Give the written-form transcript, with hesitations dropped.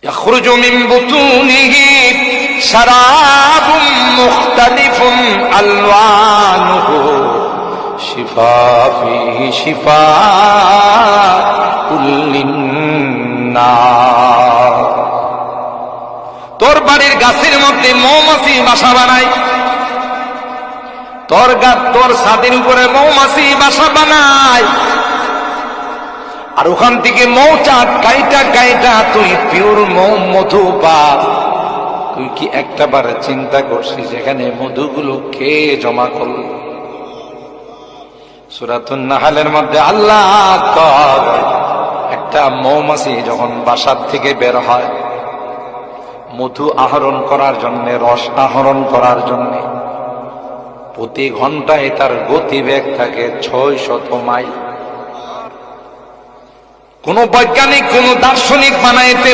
يخرج من بطونه شراب مختلف ألوانه شفاء فيه شفاء للناس। তোর বাড়ির গাছের মধ্যে মৌমাছি বাসা বানায়, তোর ছাদের উপরে মৌমাছি বাসা বানায়, আর ওখান থেকে মৌচাক কাইটা কাইটা তুই পিওর মধু পা। তুই কি একটাবার চিন্তা করছিস যেখানে মধুগুলো কে জমা করল? সূরাতুন নাহলের মধ্যে আল্লাহ কয়, একটা মৌমাছি যখন বাসার থেকে বের হয় মধু আহরণ করার জন্য, রস আহরণ করার জন্য, প্রতি ঘন্টায় তার গতিবেগ থাকে 600 মাইল। কোন বৈজ্ঞানিক, কোন দার্শনিক বানাইতে